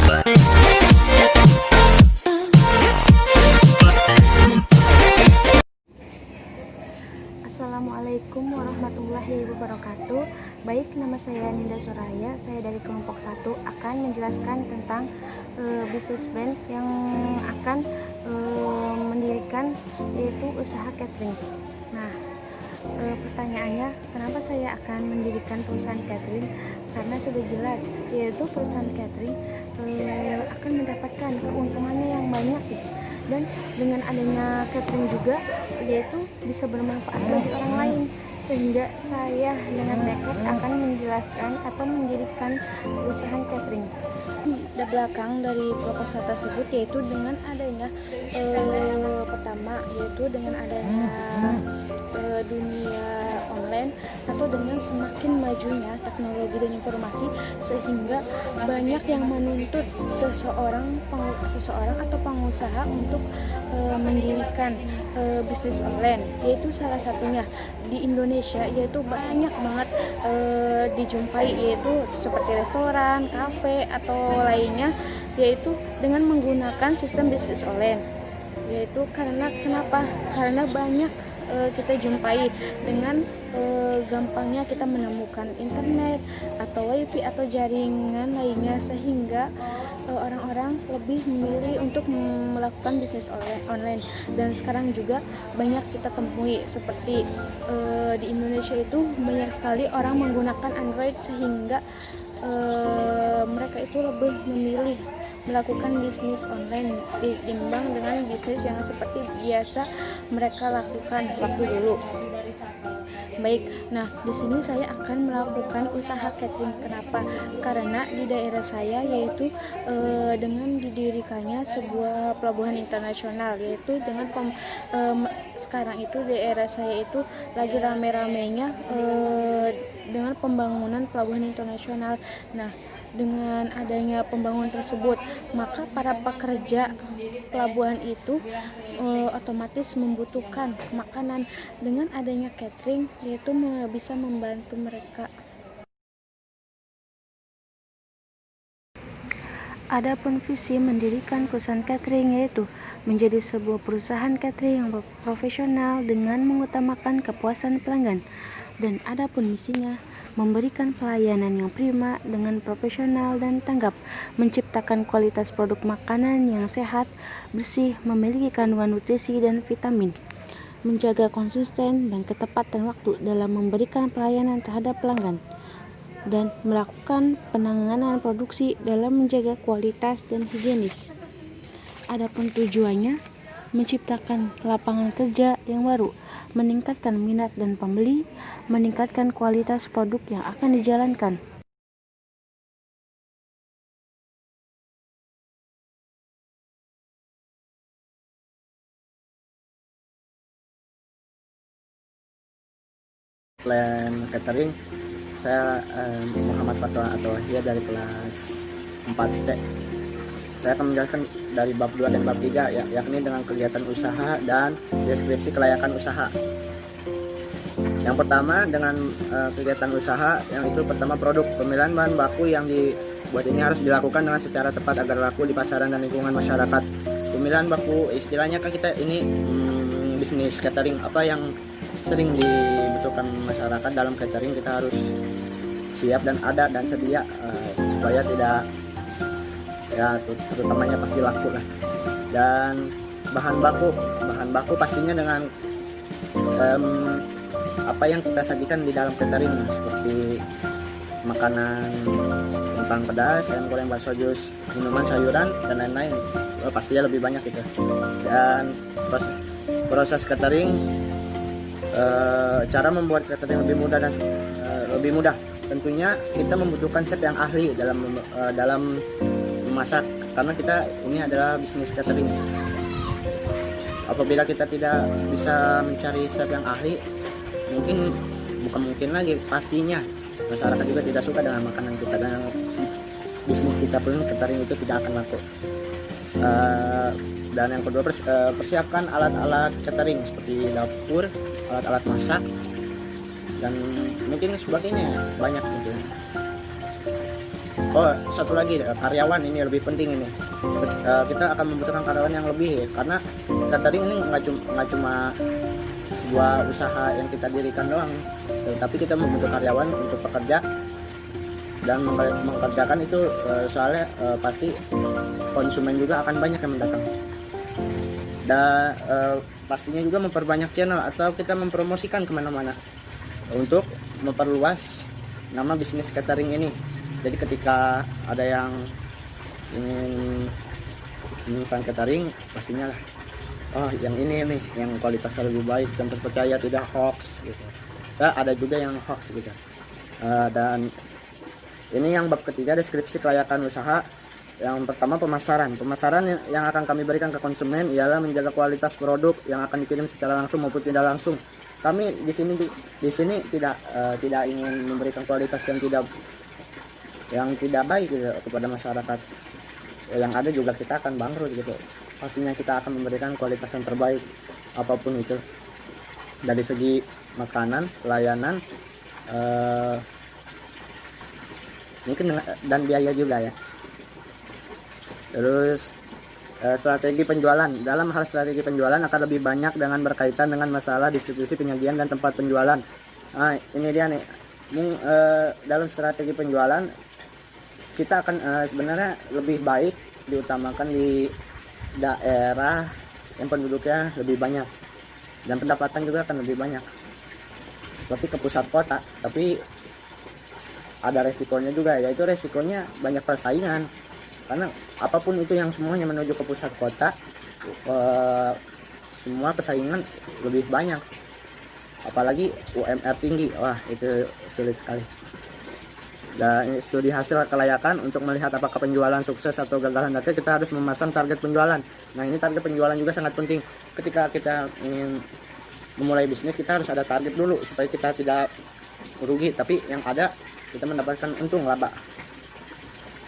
Assalamualaikum warahmatullahi wabarakatuh. Baik, nama saya Ninda Soraya. Saya dari kelompok 1 akan menjelaskan tentang bisnis brand yang akan mendirikan, yaitu usaha catering. Nah, pertanyaannya, kenapa saya akan mendirikan perusahaan catering? Karena sudah jelas, yaitu perusahaan catering akan mendapatkan keuntungannya yang banyak gitu. Dan dengan adanya catering juga, yaitu bisa bermanfaat bagi orang lain, sehingga saya dengan tekad akan menjelaskan atau mendirikan perusahaan catering. Di belakang dari proposal tersebut, yaitu dengan adanya pertama, yaitu dengan adanya dunia online atau dengan semakin majunya teknologi dan informasi, sehingga banyak yang menuntut seseorang atau pengusaha untuk mendirikan bisnis online, yaitu salah satunya di Indonesia, yaitu banyak banget dijumpai, yaitu seperti restoran, kafe atau lainnya, yaitu dengan menggunakan sistem bisnis online. Yaitu kenapa? Karena banyak kita jumpai dengan gampangnya kita menemukan internet atau wifi atau jaringan lainnya, sehingga orang-orang lebih memilih untuk melakukan bisnis online. Dan sekarang juga banyak kita temui seperti di Indonesia itu banyak sekali orang menggunakan Android, sehingga mereka itu lebih memilih melakukan bisnis online ditimbang dengan bisnis yang seperti biasa mereka lakukan waktu dulu. Baik, nah di sini saya akan melakukan usaha catering. Kenapa? Karena di daerah saya, yaitu dengan didirikannya sebuah pelabuhan internasional, yaitu dengan sekarang itu daerah saya itu lagi rame-ramenya dengan pembangunan pelabuhan internasional. Nah, dengan adanya pembangunan tersebut, maka para pekerja pelabuhan itu otomatis membutuhkan makanan. Dengan adanya catering, yaitu bisa membantu mereka. Adapun visi mendirikan perusahaan catering, yaitu menjadi sebuah perusahaan catering yang profesional dengan mengutamakan kepuasan pelanggan. Dan adapun misinya, memberikan pelayanan yang prima dengan profesional dan tanggap, menciptakan kualitas produk makanan yang sehat, bersih, memiliki kandungan nutrisi dan vitamin, menjaga konsisten dan ketepatan waktu dalam memberikan pelayanan terhadap pelanggan, dan melakukan penanganan produksi dalam menjaga kualitas dan higienis. Adapun tujuannya, menciptakan lapangan kerja yang baru, meningkatkan minat dan pembeli, meningkatkan kualitas produk yang akan dijalankan. Plan catering, saya Muhammad Fatwa atau Wahya dari kelas 4C. Saya akan menjelaskan dari bab 2 dan bab 3, yakni dengan kegiatan usaha dan deskripsi kelayakan usaha. Yang pertama dengan kegiatan usaha, yang itu pertama produk. Pemilihan bahan baku yang dibuat ini harus dilakukan dengan secara tepat agar laku di pasaran dan lingkungan masyarakat. Pemilihan baku, istilahnya kan kita ini bisnis catering, apa yang sering dibutuhkan masyarakat dalam catering kita harus siap dan ada dan sedia, supaya tidak, ya terutamanya pasti laku lah. Dan bahan baku pastinya dengan apa yang kita sajikan di dalam catering, seperti makanan kentang pedas, ayam goreng, bakso, jus, minuman, sayuran dan lain-lain, pastinya lebih banyak itu. Dan proses catering, cara membuat catering lebih mudah. Tentunya kita membutuhkan chef yang ahli dalam memasak, karena kita ini adalah bisnis catering. Apabila kita tidak bisa mencari chef yang ahli, bukan mungkin lagi, pastinya masyarakat juga tidak suka dengan makanan kita, dan bisnis kita pun catering itu tidak akan laku. Dan yang kedua, persiapkan alat-alat catering seperti dapur, alat-alat masak, dan mungkin sebagainya, banyak mungkin. Oh, satu lagi, karyawan ini lebih penting ini. Kita akan membutuhkan karyawan yang lebih ya, karena catering ini nggak cuma sebuah usaha yang kita dirikan doang, tapi kita membutuhkan karyawan untuk bekerja dan mengerjakan itu, soalnya pasti konsumen juga akan banyak yang mendatang. Dan pastinya juga memperbanyak channel atau kita mempromosikan kemana-mana untuk memperluas nama bisnis catering ini. Jadi ketika ada yang ingin memesan catering, pastinya lah, oh yang ini nih yang kualitasnya lebih baik dan terpercaya, tidak hoax gitu. Nah, ada juga yang hoax gitu. Dan ini yang bab ketiga, deskripsi kelayakan usaha. Yang pertama, pemasaran. Pemasaran yang akan kami berikan ke konsumen ialah menjaga kualitas produk yang akan dikirim secara langsung maupun tidak langsung. Kami di sini tidak ingin memberikan kualitas yang tidak baik gitu kepada masyarakat. Yang ada juga kita akan bangkrut gitu. Pastinya kita akan memberikan kualitas yang terbaik apapun itu, dari segi makanan, pelayanan, mungkin dan biaya juga ya. Terus strategi penjualan. Dalam hal strategi penjualan akan lebih banyak dengan berkaitan dengan masalah distribusi, penyajian, dan tempat penjualan. Nah, ini dia nih. Dalam strategi penjualan kita akan sebenarnya lebih baik diutamakan di daerah yang penduduknya lebih banyak dan pendapatan juga akan lebih banyak, seperti ke pusat kota. Tapi ada resikonya juga, yaitu resikonya banyak persaingan, karena apapun itu yang semuanya menuju ke pusat kota, semua persaingan lebih banyak, apalagi UMR tinggi. Wah, itu sulit sekali. Dan ini studi hasil kelayakan untuk melihat apakah penjualan sukses atau gagal hendaknya kita harus memasang target penjualan. Nah, ini target penjualan juga sangat penting. Ketika kita ingin memulai bisnis, kita harus ada target dulu supaya kita tidak rugi, tapi yang ada kita mendapatkan untung, laba.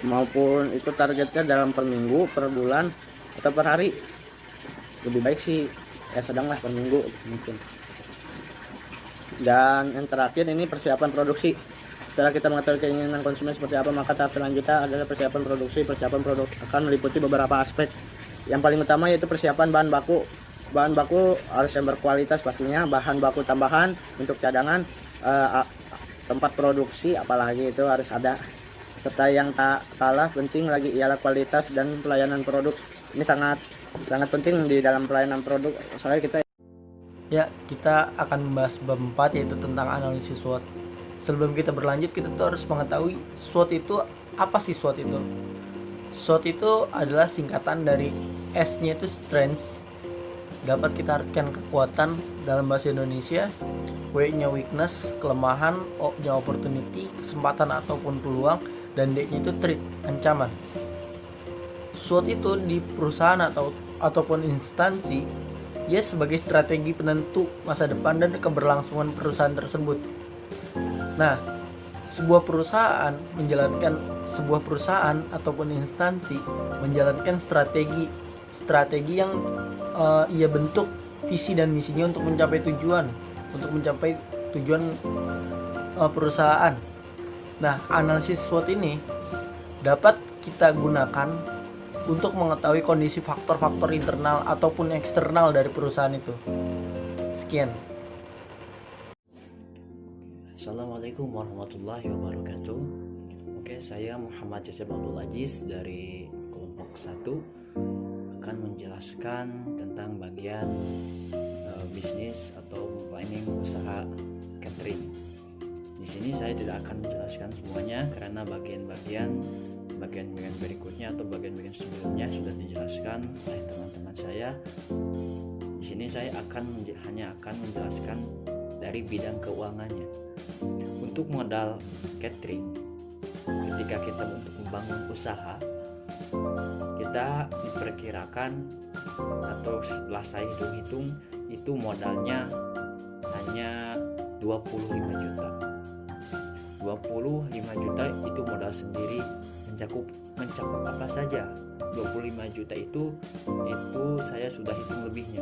Maupun itu targetnya dalam per minggu, per bulan, atau per hari. Lebih baik sih ya sedanglah per minggu mungkin. Dan yang terakhir ini persiapan produksi. Setelah kita mengetahui keinginan konsumen seperti apa, maka tahap selanjutnya adalah persiapan produksi. Persiapan produk akan meliputi beberapa aspek. Yang paling utama yaitu persiapan bahan baku. Bahan baku harus yang berkualitas pastinya, bahan baku tambahan untuk cadangan, tempat produksi apalagi itu harus ada. Serta yang tak kalah penting lagi ialah kualitas dan pelayanan produk. Ini sangat penting di dalam pelayanan produk. Soalnya kita akan membahas bab 4 yaitu tentang analisis SWOT. Sebelum kita berlanjut, kita tuh harus mengetahui SWOT itu apa sih. SWOT itu adalah singkatan dari S-nya itu strengths, dapat kita artikan kekuatan dalam bahasa Indonesia, W-nya weakness, kelemahan, O-nya opportunity, kesempatan ataupun peluang, dan D-nya itu threat, ancaman. SWOT itu di perusahaan ataupun instansi ya sebagai strategi penentu masa depan dan keberlangsungan perusahaan tersebut. Nah, sebuah perusahaan ataupun instansi menjalankan strategi yang ia bentuk visi dan misinya untuk mencapai tujuan perusahaan. Nah, analisis SWOT ini dapat kita gunakan untuk mengetahui kondisi faktor-faktor internal ataupun eksternal dari perusahaan itu. Sekian. Assalamualaikum warahmatullahi wabarakatuh. Oke, saya Muhammad Cecep Abdul Aziz dari kelompok 1 akan menjelaskan tentang bagian bisnis atau planning usaha catering. Di sini saya tidak akan menjelaskan semuanya karena bagian-bagian berikutnya atau bagian-bagian sebelumnya sudah dijelaskan oleh teman-teman saya. Di sini saya hanya akan menjelaskan dari bidang keuangannya. Untuk modal catering, ketika kita untuk membangun usaha, kita diperkirakan atau setelah saya hitung-hitung itu modalnya hanya 25 juta. 25 juta itu modal sendiri mencakup apa saja. 25 juta itu saya sudah hitung lebihnya.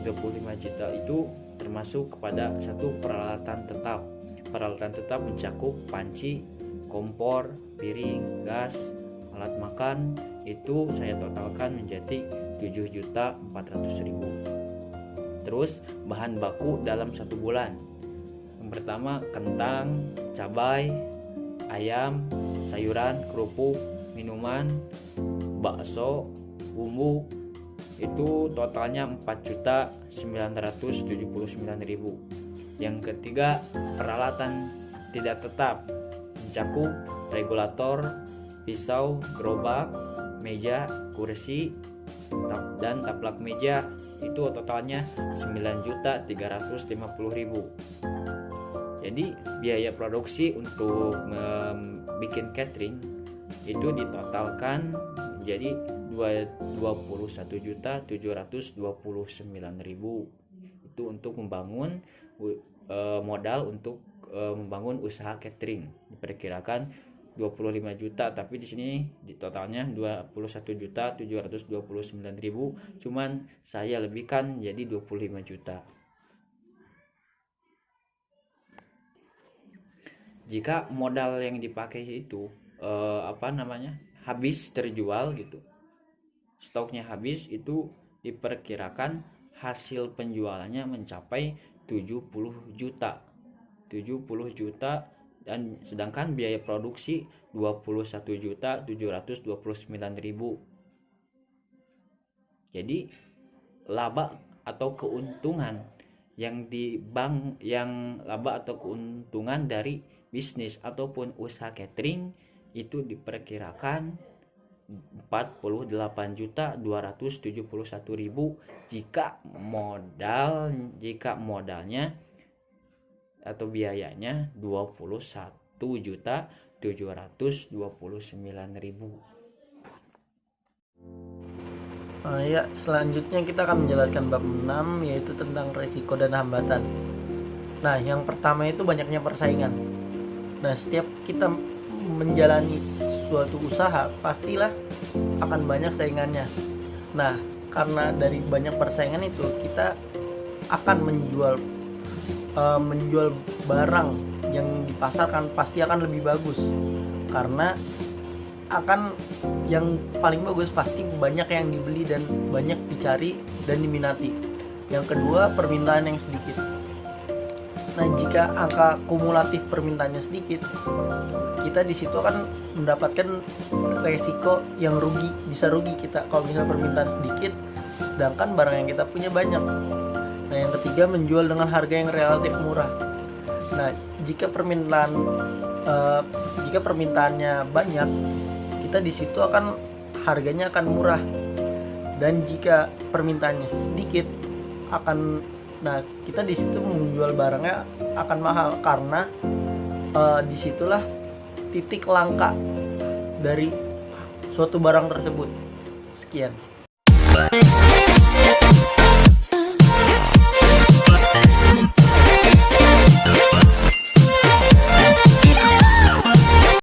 25 juta itu termasuk kepada satu peralatan tetap. Peralatan tetap mencakup panci, kompor, piring, gas, alat makan, itu saya totalkan menjadi 7.400.000. Terus bahan baku dalam 1 bulan, yang pertama kentang, cabai, ayam, sayuran, kerupuk, minuman, bakso, bumbu, itu totalnya 4.979.000. Yang ketiga, peralatan tidak tetap mencakup regulator, pisau, gerobak, meja, kursi, dan taplak meja, itu totalnya 9.350.000. Jadi biaya produksi untuk membuat catering itu ditotalkan menjadi 21.729.000. Itu untuk membangun modal untuk membangun usaha catering. Diperkirakan 25 juta, tapi di sini di totalnya 21.729.000, cuman saya lebihkan jadi 25 juta. Jika modal yang dipakai itu habis terjual gitu, stoknya habis, itu diperkirakan hasil penjualannya mencapai 70 juta, dan sedangkan biaya produksi 21.729.000. Jadi laba atau keuntungan keuntungan dari bisnis ataupun usaha catering itu diperkirakan 48.271.000 jika modalnya atau biayanya 21.729.000. Ya, selanjutnya kita akan menjelaskan bab 6, yaitu tentang resiko dan hambatan. Nah, yang pertama itu banyaknya persaingan. Nah, setiap kita menjalani suatu usaha, pastilah akan banyak saingannya. Nah, karena dari banyak persaingan itu, kita akan menjual barang yang dipasarkan pasti akan lebih bagus, karena akan yang paling bagus pasti banyak yang dibeli dan banyak dicari dan diminati. Yang kedua, permintaan yang sedikit. Nah, jika angka kumulatif permintaannya sedikit, kita di situ akan mendapatkan resiko yang bisa rugi kita kalau misalnya permintaan sedikit sedangkan barang yang kita punya banyak. Nah, yang ketiga, menjual dengan harga yang relatif murah. Nah, jika permintaannya banyak, kita di situ akan harganya akan murah. Dan jika permintaannya sedikit, kita di situ menjual barangnya akan mahal, karena disitulah titik langka dari suatu barang tersebut. Sekian.